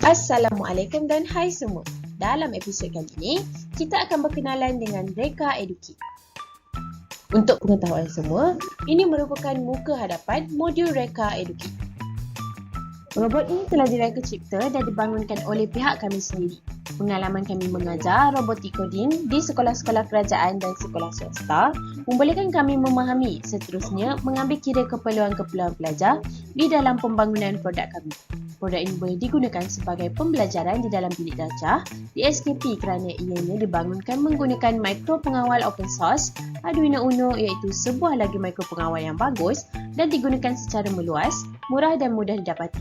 Assalamualaikum dan hai semua. Dalam episod kali ini, kita akan berkenalan dengan Reka Educate. Untuk pengetahuan semua, ini merupakan muka hadapan modul Reka Educate. Robot ini telah direka cipta dan dibangunkan oleh pihak kami sendiri. Pengalaman kami mengajar robotik coding di sekolah-sekolah kerajaan dan sekolah swasta membolehkan kami memahami seterusnya mengambil kira keperluan-keperluan pelajar di dalam pembangunan produk kami. Produk ini boleh digunakan sebagai pembelajaran di dalam bilik darjah di SKP kerana ianya dibangunkan menggunakan mikro pengawal open source Arduino Uno, iaitu sebuah lagi mikro pengawal yang bagus dan digunakan secara meluas, murah dan mudah didapati.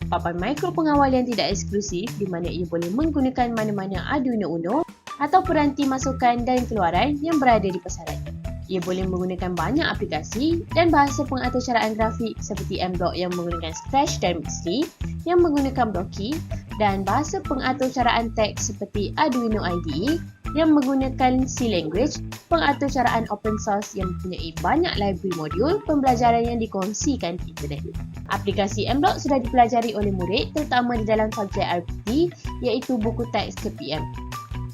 Papan mikro pengawal yang tidak eksklusif di mana ia boleh menggunakan mana-mana Arduino Uno atau peranti masukan dan keluaran yang berada di pasaran. Ia boleh menggunakan banyak aplikasi dan bahasa pengaturcaraan grafik seperti M-Block yang menggunakan Scratch dan Mixly yang menggunakan Blockly dan bahasa pengaturcaraan teks seperti Arduino IDE yang menggunakan C Language, pengaturcaraan open source yang mempunyai banyak library modul pembelajaran yang dikongsikan di internet. Aplikasi M-Block sudah dipelajari oleh murid terutama di dalam subjek RPT iaitu buku teks KPM.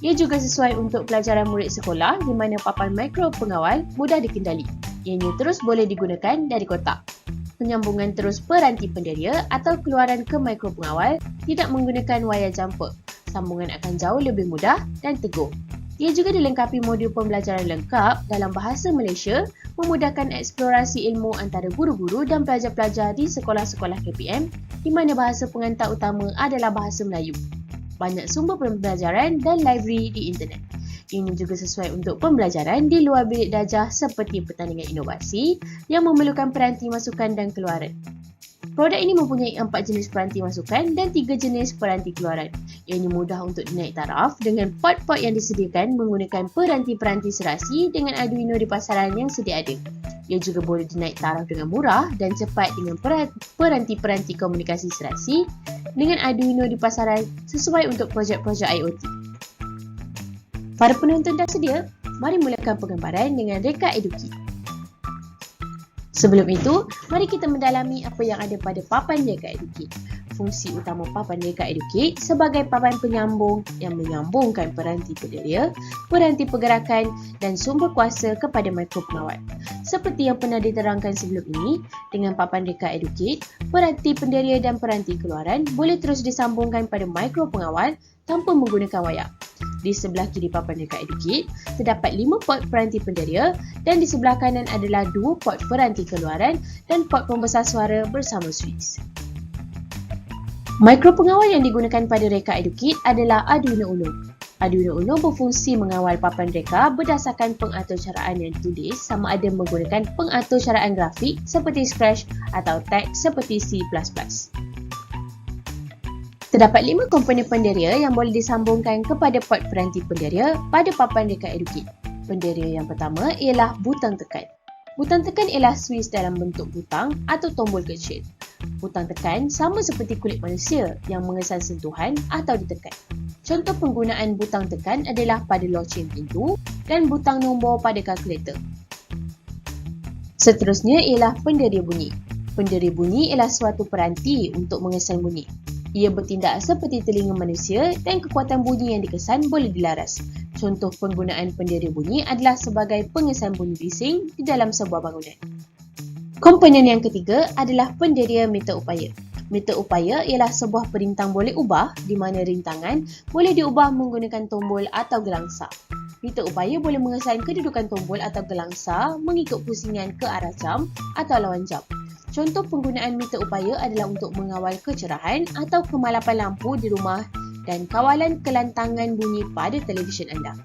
Ia juga sesuai untuk pelajaran murid sekolah di mana papan mikro pengawal mudah dikendali. Ianya terus boleh digunakan dari kotak. Penyambungan terus peranti penderia atau keluaran ke mikro pengawal tidak menggunakan wayar jumper. Sambungan akan jauh lebih mudah dan teguh. Ia juga dilengkapi modul pembelajaran lengkap dalam bahasa Malaysia, memudahkan eksplorasi ilmu antara guru-guru dan pelajar-pelajar di sekolah-sekolah KPM di mana bahasa pengantar utama adalah bahasa Melayu. Banyak sumber pembelajaran dan library di internet. Ini juga sesuai untuk pembelajaran di luar bilik darjah seperti pertandingan inovasi yang memerlukan peranti masukan dan keluaran. Produk ini mempunyai 4 jenis peranti masukan dan 3 jenis peranti keluaran. Ianya mudah untuk dinaik taraf dengan port-port yang disediakan menggunakan peranti-peranti serasi dengan Arduino di pasaran yang sedia ada. Ia juga boleh dinaik taraf dengan murah dan cepat dengan peranti-peranti komunikasi serasi dengan Arduino di pasaran sesuai untuk projek-projek IoT. Para penonton dah sedia? Mari mulakan penggambaran dengan Reka Educate. Sebelum itu, mari kita mendalami apa yang ada pada papan Reka Educate. Fungsi utama papan Reka Educate sebagai papan penyambung yang menyambungkan peranti penderia, peranti pergerakan dan sumber kuasa kepada mikro pengawal. Seperti yang pernah diterangkan sebelum ini, dengan papan Reka Educate, peranti penderia dan peranti keluaran boleh terus disambungkan pada mikro pengawal tanpa menggunakan wayar. Di sebelah kiri papan Reka Educate, terdapat 5 port peranti penderia dan di sebelah kanan adalah 2 port peranti keluaran dan port pembesar suara bersama switch. Mikro pengawal yang digunakan pada Reka Educate adalah Arduino Uno. Arduino Uno berfungsi mengawal papan reka berdasarkan pengaturcaraan yang ditulis sama ada menggunakan pengaturcaraan grafik seperti Scratch atau teks seperti C++. Terdapat 5 komponen penderia yang boleh disambungkan kepada port peranti penderia pada papan Reka Educate. Penderia yang pertama ialah butang tekan. Butang tekan ialah switch dalam bentuk butang atau tombol kecil. Butang tekan sama seperti kulit manusia yang mengesan sentuhan atau ditekan. Contoh penggunaan butang tekan adalah pada loceng pintu dan butang nombor pada kalkulator. Seterusnya ialah penderia bunyi. Penderia bunyi ialah suatu peranti untuk mengesan bunyi. Ia bertindak seperti telinga manusia dan kekuatan bunyi yang dikesan boleh dilaras. Contoh penggunaan penderia bunyi adalah sebagai pengesan bunyi bising di dalam sebuah bangunan. Komponen yang ketiga adalah penderia meter upaya. Meter upaya ialah sebuah perintang boleh ubah di mana rintangan boleh diubah menggunakan tombol atau gelangsa. Meter upaya boleh mengesan kedudukan tombol atau gelangsa mengikut pusingan ke arah jam atau lawan jam. Contoh penggunaan meter upaya adalah untuk mengawal kecerahan atau kemalapan lampu di rumah dan kawalan kelantangan bunyi pada televisyen anda.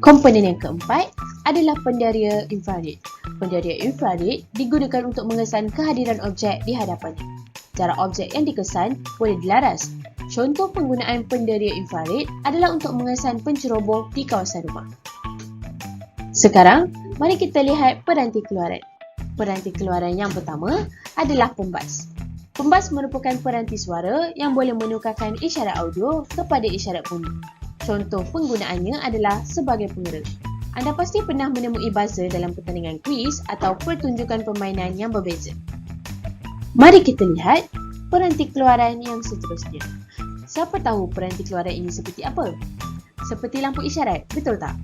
Komponen yang keempat adalah penderia infrared. Penderia infrared digunakan untuk mengesan kehadiran objek di hadapannya. Jarak objek yang dikesan boleh dilaras. Contoh penggunaan penderia infrared adalah untuk mengesan penceroboh di kawasan rumah. Sekarang, mari kita lihat peranti keluaran. Peranti keluaran yang pertama adalah pembas. Pembas merupakan peranti suara yang boleh menukarkan isyarat audio kepada isyarat bunyi. Contoh penggunaannya adalah sebagai pengera. Anda pasti pernah menemui buzzer dalam pertandingan kuis atau pertunjukan permainan yang berbeza. Mari kita lihat peranti keluaran yang seterusnya. Siapa tahu peranti keluaran ini seperti apa? Seperti lampu isyarat, betul tak?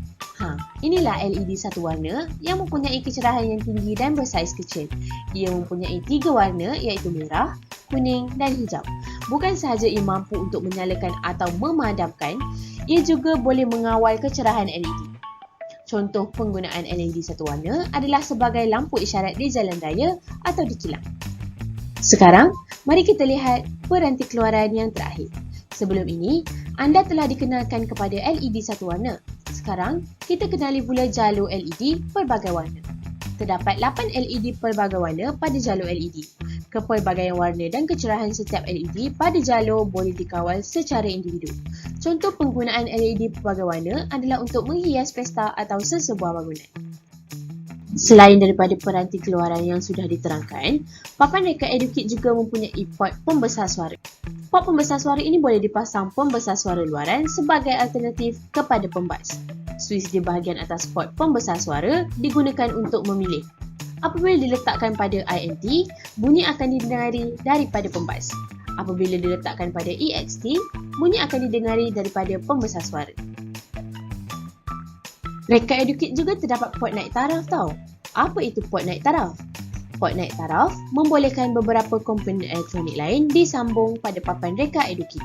Inilah LED satu warna yang mempunyai kecerahan yang tinggi dan bersaiz kecil. Ia mempunyai 3 warna iaitu merah, kuning dan hijau. Bukan sahaja ia mampu untuk menyalakan atau memadamkan, ia juga boleh mengawal kecerahan LED. Contoh penggunaan LED satu warna adalah sebagai lampu isyarat di jalan raya atau di kilang. Sekarang, mari kita lihat peranti keluaran yang terakhir. Sebelum ini, anda telah dikenalkan kepada LED satu warna. Sekarang, kita kenali pula jalur LED pelbagai warna. Terdapat 8 LED pelbagai warna pada jalur LED. Kepelbagaian warna dan kecerahan setiap LED pada jalur boleh dikawal secara individu. Contoh penggunaan LED pelbagai warna adalah untuk menghias pesta atau sesebuah bangunan. Selain daripada peranti keluaran yang sudah diterangkan, papan reka EduKit juga mempunyai port pembesar suara. Port pembesar suara ini boleh dipasang pembesar suara luaran sebagai alternatif kepada pembas. Suis di bahagian atas port pembesar suara digunakan untuk memilih. Apabila diletakkan pada INT, bunyi akan didengari daripada pembas. Apabila diletakkan pada EXT, bunyi akan didengari daripada pembesar suara. Reka EduKit juga terdapat port naik taraf tau. Apa itu port naik taraf? Port naik taraf membolehkan beberapa komponen elektronik lain disambung pada papan reka EduKit.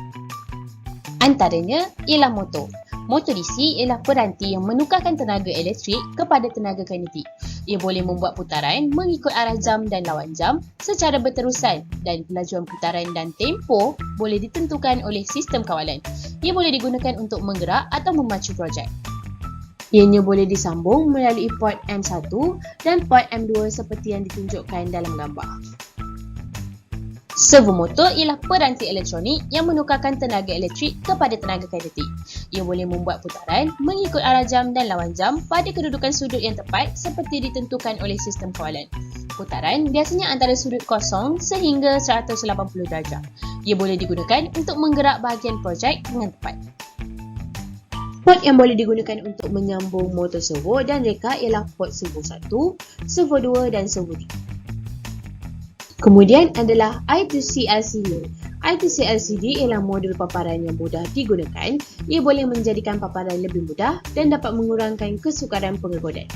Antaranya ialah motor. Motor DC ialah peranti yang menukarkan tenaga elektrik kepada tenaga kinetik. Ia boleh membuat putaran mengikut arah jam dan lawan jam secara berterusan dan kelajuan putaran dan tempoh boleh ditentukan oleh sistem kawalan. Ia boleh digunakan untuk menggerak atau memacu projek. Ianya boleh disambung melalui port M1 dan port M2 seperti yang ditunjukkan dalam gambar. Servo motor ialah peranti elektronik yang menukarkan tenaga elektrik kepada tenaga kinetik. Ia boleh membuat putaran mengikut arah jam dan lawan jam pada kedudukan sudut yang tepat seperti ditentukan oleh sistem kawalan. Putaran biasanya antara sudut kosong sehingga 180 darjah. Ia boleh digunakan untuk menggerak bahagian projek dengan tepat. Port yang boleh digunakan untuk menyambung motor servo dan reka ialah port servo 1, servo 2 dan servo 3. Kemudian adalah I2C LCD. I2C LCD ialah modul paparan yang mudah digunakan. Ia boleh menjadikan paparan lebih mudah dan dapat mengurangkan kesukaran pengegodan.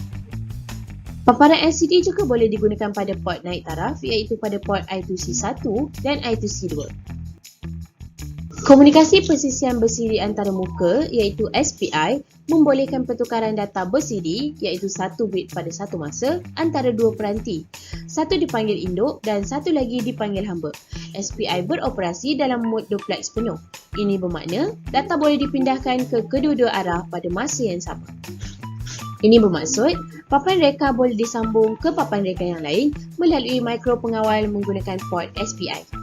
Paparan LCD juga boleh digunakan pada port naik taraf iaitu pada port I2C 1 dan I2C 2. Komunikasi persisian bersiri antara muka iaitu SPI membolehkan pertukaran data bersiri iaitu 1 bit pada satu masa antara dua peranti. Satu dipanggil induk dan satu lagi dipanggil hamba. SPI beroperasi dalam mod duplex penuh. Ini bermakna data boleh dipindahkan ke kedua-dua arah pada masa yang sama. Ini bermaksud papan reka boleh disambung ke papan reka yang lain melalui mikro pengawal menggunakan port SPI.